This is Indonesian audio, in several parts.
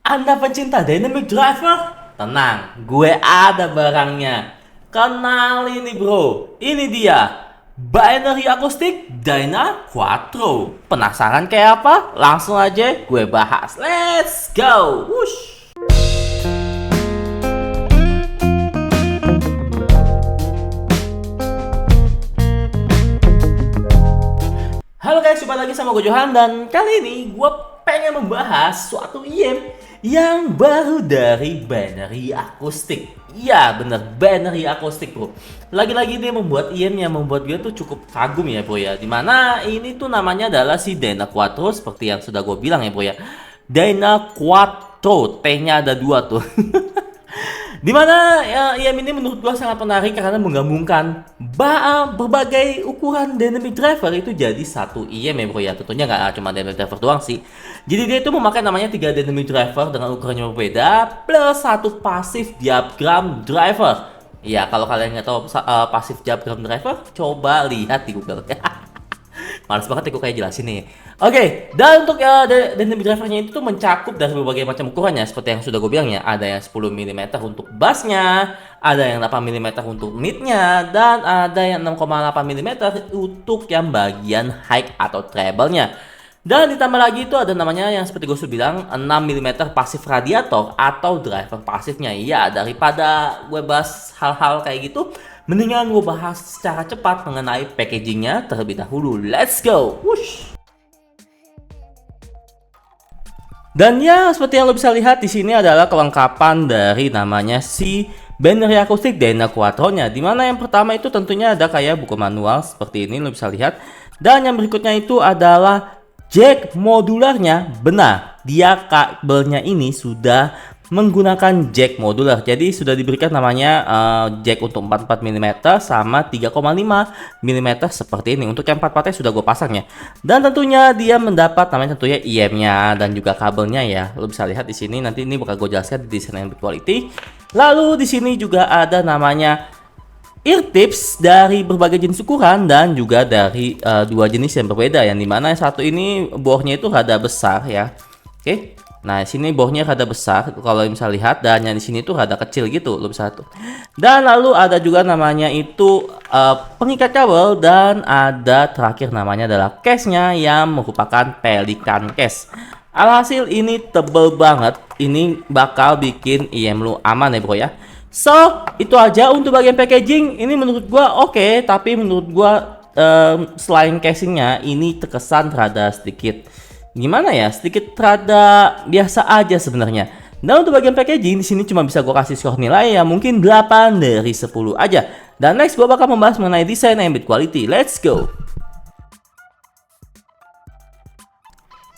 Anda pencinta dynamic driver? Tenang, gue ada barangnya. Kenal ini bro, ini dia binary akustik Dyna Quattro. Penasaran kayak apa? Langsung aja gue bahas. Let's go. Wush. Halo guys, jumpa lagi sama gue Johan dan kali ini gue pengen membahas suatu IEM yang baru dari binary akustik. Iya bener, binary akustik bro. Lagi-lagi dia membuat IEM yang membuat gue tuh cukup kagum ya bro ya. Dimana ini tuh namanya adalah si Dyna Quattro seperti yang sudah gue bilang ya bro ya. Dyna Quattro, T-nya ada 2 tuh. Dimana ya, IEM ini menurut gua sangat menarik karena menggabungkan berbagai ukuran dynamic driver itu jadi satu IEM ya bro ya. Tentunya nggak cuma dynamic driver doang sih. Jadi dia itu memakai namanya 3 dynamic driver dengan ukuran yang berbeda plus satu passive diaphragm driver. Ya kalau kalian nggak tahu passive diaphragm driver, coba lihat di Google. Males banget ya gue kayak jelasin nih. Oke, dan untuk dynamic drivernya itu tuh mencakup dari berbagai macam ukurannya seperti yang sudah gue bilang ya. Ada yang 10 mm untuk bassnya, ada yang 8 mm untuk midnya, dan ada yang 6,8 mm untuk yang bagian high atau treble-nya. Dan ditambah lagi itu ada namanya yang seperti gue sudah bilang 6 mm pasif radiator atau driver pasifnya. Iya, daripada gue bahas hal-hal kayak gitu, mendingan gue bahas secara cepat mengenai packagingnya terlebih dahulu. Let's go! Wush. Dan ya, seperti yang lo bisa lihat di sini adalah kelengkapan dari namanya si binary akustik Dyna Quattro-nya. Dimana yang pertama itu tentunya ada kayak buku manual seperti ini lo bisa lihat. Dan yang berikutnya itu adalah jack modularnya. Benar, dia kabelnya ini sudah menggunakan jack modular. Jadi sudah diberikan namanya jack untuk 44 mm sama 3,5 mm seperti ini. Untuk yang 44-nya sudah gue pasang ya. Dan tentunya dia mendapat namanya tentunya IEM-nya dan juga kabelnya ya. Lo bisa lihat di sini, nanti ini bakal gue jelaskan di desain yang berkualitas. Lalu di sini juga ada namanya ear tips dari berbagai jenis ukuran dan juga dari 2 jenis yang berbeda, yang dimana yang satu ini bornya itu rada besar ya. Oke. Nah, di sini bornya rada besar kalau bisa lihat, dan yang di sini tuh rada kecil gitu, lo bisa tuh. Dan lalu ada juga namanya itu pengikat kabel, dan ada terakhir namanya adalah case-nya yang merupakan pelikan case. Alhasil ini tebel banget, ini bakal bikin IEM lu aman ya bro ya. So, itu aja untuk bagian packaging. Ini menurut gua oke, tapi menurut gua selain casingnya ini terkesan rada sedikit gimana ya, sedikit rada biasa aja sebenarnya. Dan untuk bagian packaging di sini cuma bisa gue kasih skor nilai ya mungkin 8 dari 10 aja. Dan next gue bakal membahas mengenai desain and build quality. Let's go.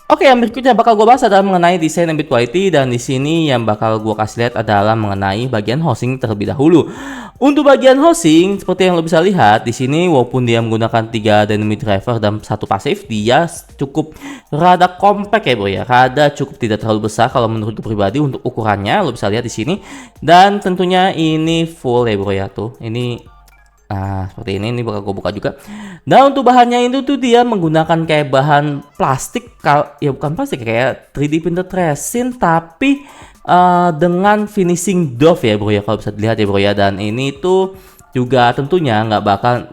Oke, yang berikutnya bakal gue bahas adalah mengenai desain and build quality, dan di sini yang bakal gue kasih lihat adalah mengenai bagian housing terlebih dahulu. Untuk bagian housing, seperti yang lo bisa lihat di sini, walaupun dia menggunakan 3 dynamic driver dan 1 pasif, dia cukup rada compact ya bro ya, rada cukup tidak terlalu besar kalau menurut gue pribadi untuk ukurannya. Lo bisa lihat di sini, dan tentunya ini full ya bro ya tuh. Ini nah seperti ini bakal gue buka juga. Nah untuk bahannya itu tuh dia menggunakan kayak bahan plastik, ya bukan plastik, kayak 3D printed resin tapi dengan finishing doff ya bro ya, kalau bisa dilihat ya bro ya. Dan ini tuh juga tentunya nggak bakal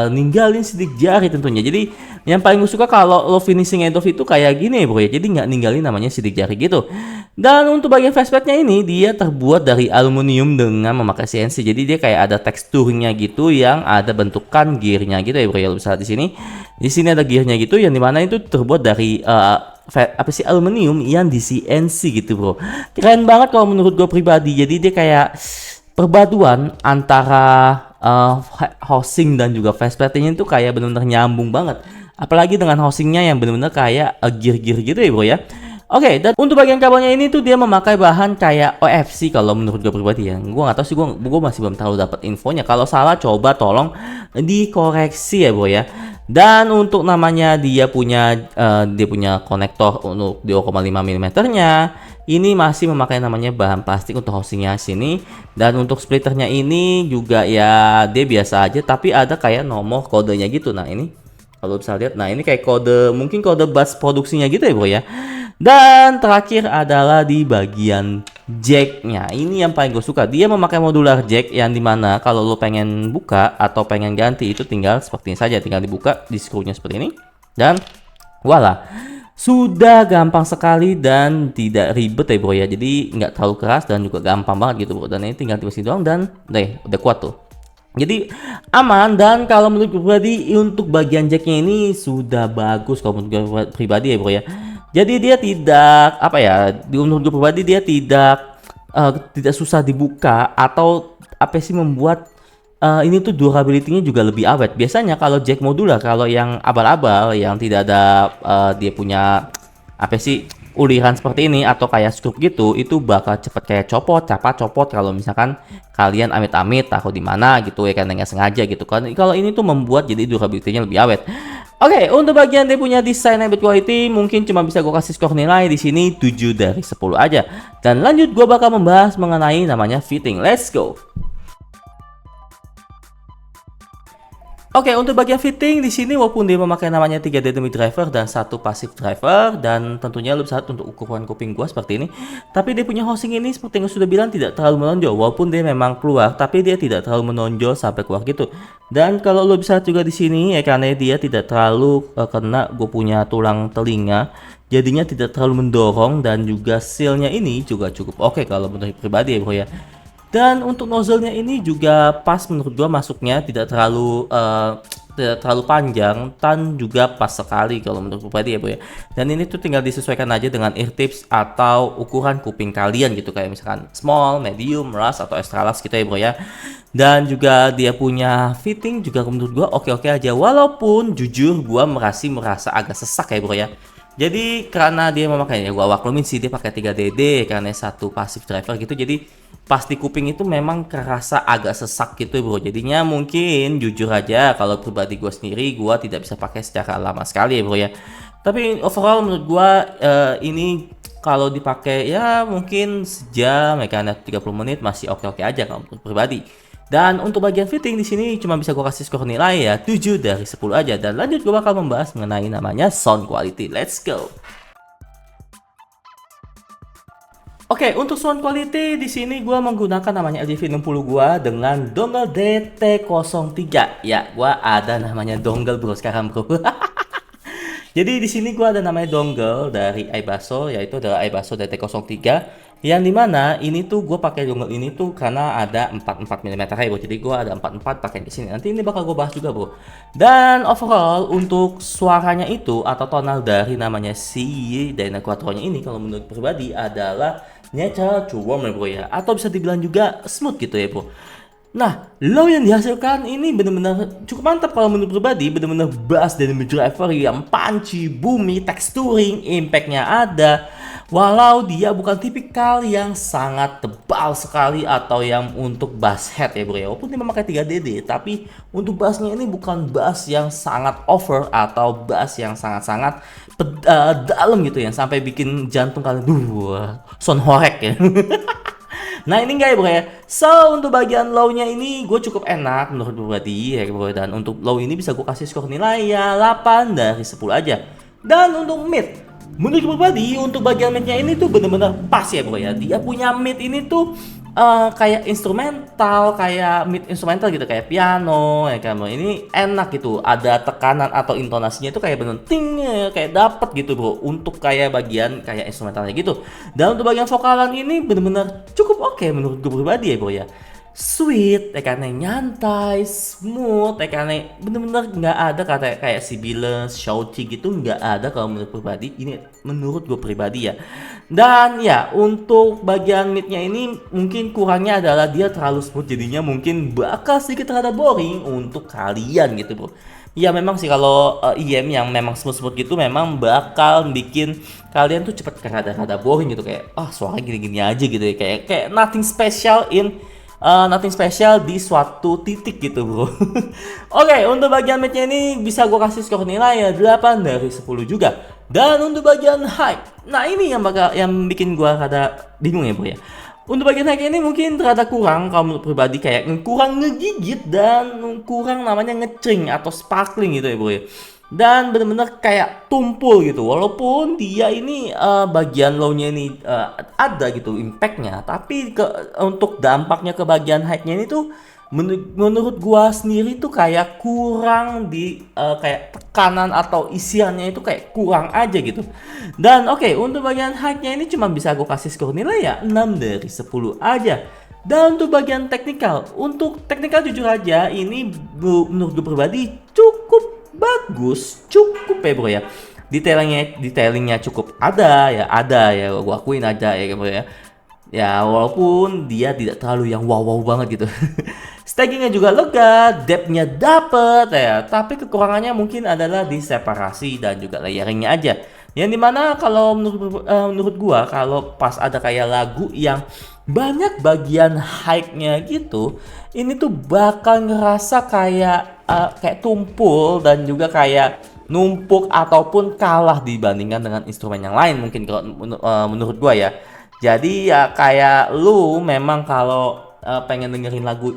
ninggalin sidik jari tentunya. Jadi yang paling gue suka kalau lo finishing doff itu kayak gini ya bro ya, jadi nggak ninggalin namanya sidik jari gitu. Dan untuk bagian facepadnya ini dia terbuat dari aluminium dengan memakai CNC. Jadi dia kayak ada teksturnya gitu yang ada bentukan gearnya gitu ya bro ya. Lo bisa lihat di sini. Di sini ada gearnya gitu yang dimana itu terbuat dari apa sih, aluminium yang di CNC gitu bro. Keren banget kalau menurut gue pribadi. Jadi dia kayak perpaduan antara housing dan juga facepadnya itu kayak benar-benar nyambung banget. Apalagi dengan housingnya yang benar-benar kayak gear-gear gitu ya bro ya. Oke, dan untuk bagian kabelnya ini tuh dia memakai bahan kayak OFC kalau menurut gue pribadi ya. Gue nggak tahu sih, gue masih belum tahu dapat infonya. Kalau salah coba tolong dikoreksi ya bro ya. Dan untuk namanya dia punya konektor untuk 2,5 mm-nya. Ini masih memakai namanya bahan plastik untuk housingnya sini. Dan untuk splitternya ini juga ya dia biasa aja, tapi ada kayak nomor kodenya gitu. Nah ini kalau bisa lihat, nah ini kayak kode, mungkin kode bus produksinya gitu ya bro ya. Dan terakhir adalah di bagian jacknya. Ini yang paling gue suka. Dia memakai modular jack yang dimana kalau lo pengen buka atau pengen ganti itu tinggal seperti ini saja. Tinggal dibuka di screw-nya seperti ini. Dan voila. Sudah gampang sekali dan tidak ribet ya bro ya. Jadi nggak terlalu keras dan juga gampang banget gitu bro. Dan ini tinggal di sini doang dan deh udah kuat tuh. Jadi aman, dan kalau menurut gue pribadi untuk bagian jacknya ini sudah bagus kalau menurut gue pribadi ya bro ya. Jadi dia tidak apa ya, menurut gue pribadi dia tidak susah dibuka atau apa sih membuat ini tuh durability-nya juga lebih awet. Biasanya kalau jack modular, kalau yang abal-abal yang tidak ada dia punya apa sih uliran seperti ini atau kayak skrup gitu, itu bakal cepet kayak copot kalau misalkan kalian amit-amit taruh di mana gitu ya, karena nggak sengaja gitu kan. Kalau ini tuh membuat jadi durability-nya lebih awet. Oke, untuk bagian dia punya desain and build quality mungkin cuma bisa gue kasih skor nilai di sini 7 dari 10 aja. Dan lanjut gue bakal membahas mengenai namanya fitting. Let's go. Oke, untuk bagian fitting di sini walaupun dia memakai namanya 3 dynamic driver dan 1 passive driver, dan tentunya lebih saat untuk ukuran kuping gua seperti ini. Tapi dia punya housing ini seperti yang sudah bilang tidak terlalu menonjol, walaupun dia memang keluar, tapi dia tidak terlalu menonjol sampai keluar gitu. Dan kalau lo bisa juga di sini ya, karena dia tidak terlalu kena gue punya tulang telinga, jadinya tidak terlalu mendorong, dan juga sealnya ini juga cukup oke kalau menurut pribadi ya bro ya. Dan untuk nozzle-nya ini juga pas menurut gua, masuknya tidak terlalu panjang dan juga pas sekali kalau menurut pribadi ya bro ya. Dan ini tuh tinggal disesuaikan aja dengan ear tips atau ukuran kuping kalian gitu, kayak misalkan small, medium, large atau extra large gitu ya bro ya. Dan juga dia punya fitting juga menurut gua oke-oke aja, walaupun jujur gua merasa agak sesak ya bro ya. Jadi karena dia memakai, ya gua waklumin sih dia pakai 3DD karena satu passive driver gitu, jadi pas di kuping itu memang kerasa agak sesak gitu bro. Jadinya mungkin jujur aja kalau pribadi gue sendiri, gue tidak bisa pakai secara lama sekali ya bro ya. Tapi overall menurut gue ini kalau dipakai ya mungkin sejam ya, karena 30 menit masih oke-oke aja kalau menurut pribadi. Dan untuk bagian fitting di sini cuma bisa gue kasih skor nilai ya 7 dari 10 aja. Dan lanjut gue bakal membahas mengenai namanya sound quality. Let's go. Oke, untuk sound quality di sini gua menggunakan namanya LG V60 gua dengan dongle DT03. Ya, gua ada namanya dongle bro sekarang bro. Jadi di sini gua ada namanya dongle dari iBasso, yaitu adalah iBasso DT03, yang dimana ini tuh gue pakai dongle ini tuh karena ada 44 mm ya bro. Jadi gua ada 44 pakai di sini. Nanti ini bakal gue bahas juga bro. Dan overall untuk suaranya itu atau tonal dari namanya si Dyna Quattro-nya ini kalau menurut pribadi adalah natural to warm ya bro ya, atau bisa dibilang juga smooth gitu ya bro. Nah, low yang dihasilkan ini benar-benar cukup mantap kalau menurut pribadi, benar-benar bass dan driver yang punchy, boomy, texturing, impactnya ada. Walau dia bukan tipikal yang sangat tebal sekali atau yang untuk bass head ya bro ya. Walaupun dia memakai 3DD, tapi untuk bassnya ini bukan bass yang sangat over atau bass yang sangat-sangat dalam gitu ya, sampai bikin jantung kalian sound horek ya. Nah ini enggak ya bro ya. So untuk bagian low-nya ini gue cukup enak menurut pribadi ya bro. Dan untuk low ini bisa gue kasih skor nilai ya 8 dari 10 aja. Dan untuk mid, menurut pribadi untuk bagian mid-nya ini tuh bener-bener pas ya bro ya. Dia punya mid ini tuh kayak instrumental, kayak mid instrumental gitu, kayak piano ya kan bro. Ini enak gitu, ada tekanan atau intonasinya itu kayak bener ting, kayak dapet gitu bro, untuk kayak bagian kayak instrumentalnya gitu. Dan untuk bagian vokalan ini bener-bener cukup oke menurut gue pribadi ya bro ya. Sweet, karena nyantai, smooth, karena bener-bener nggak ada kata kayak sibilant, shouty gitu, nggak ada kalau menurut pribadi. Ini menurut gue pribadi ya. Dan ya untuk bagian midnya ini mungkin kurangnya adalah dia terlalu smooth, jadinya mungkin bakal sedikit rada boring untuk kalian gitu bro. Ya memang sih kalau IM yang memang smooth-smooth gitu memang bakal bikin kalian tuh cepet rada boring gitu, kayak suara gini-gini aja gitu ya, kayak nothing special di suatu titik gitu bro. Oke, untuk bagian midnya ini bisa gue kasih skor nilai ya 8 dari 10 juga. Dan untuk bagian high, nah ini yang bikin gue rada bingung ya bro ya. Untuk bagian high ini mungkin rada kurang kalau menurut pribadi, kayak kurang ngegigit dan kurang namanya ngecring atau sparkling gitu ya bro ya. dan bener-bener kayak tumpul gitu. Walaupun dia ini bagian low-nya ini ada gitu impactnya, tapi untuk dampaknya ke bagian high-nya ini tuh menurut gua sendiri tuh kayak kurang di kayak tekanan atau isiannya itu kayak kurang aja gitu. Dan oke, untuk bagian high-nya ini cuma bisa gua kasih skor nilai ya 6 dari 10 aja. Dan untuk bagian untuk teknikal jujur aja ini menurut gue pribadi cukup bagus, cukup ya bro ya. Detailingnya cukup ada ya, gua akuin ada ya bro ya. Ya walaupun dia tidak terlalu yang wow banget gitu. Stackingnya juga lega, depthnya dapet ya. Tapi kekurangannya mungkin adalah di separasi dan juga layeringnya aja. Yang dimana kalau menurut gua kalau pas ada kayak lagu yang banyak bagian high-nya gitu, ini tuh bakal ngerasa kayak tumpul dan juga kayak numpuk ataupun kalah dibandingkan dengan instrumen yang lain mungkin kalau menurut gua ya. Jadi ya kayak lu memang kalau pengen dengerin lagu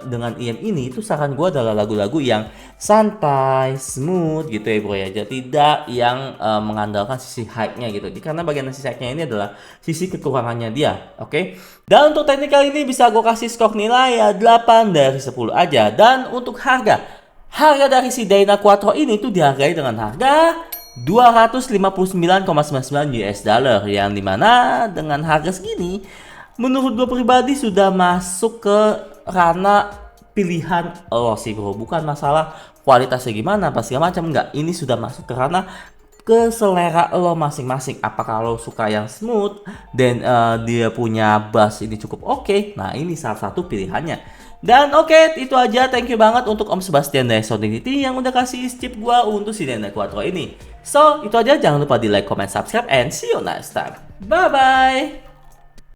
dengan IM ini itu saran gue adalah lagu-lagu yang santai, smooth gitu ya bro ya. Jadi tidak yang mengandalkan sisi hype-nya gitu. Karena bagian sisi hype-nya ini adalah sisi kekurangannya dia, oke? Dan untuk teknikal ini bisa gue kasih skor nilai ya 8 dari 10 aja. Dan untuk harga dari si Dyna Quattro ini tuh dihargai dengan harga 259,99 US dollar, yang dimana dengan harga segini menurut gue pribadi sudah masuk ke ranah pilihan lo sih bro, bukan masalah kualitasnya gimana pas segala macam, enggak, ini sudah masuk ke ranah ke selera lo masing-masing. Apakah lo suka yang smooth dan dia punya bass ini cukup oke, nah ini salah satu pilihannya. Dan oke, itu aja. Thank you banget untuk Om Sebastian dari Soundinity yang udah kasih chip gua untuk si Dyna Quattro ini. So, itu aja. Jangan lupa di like, comment, subscribe, and see you next time. Bye-bye!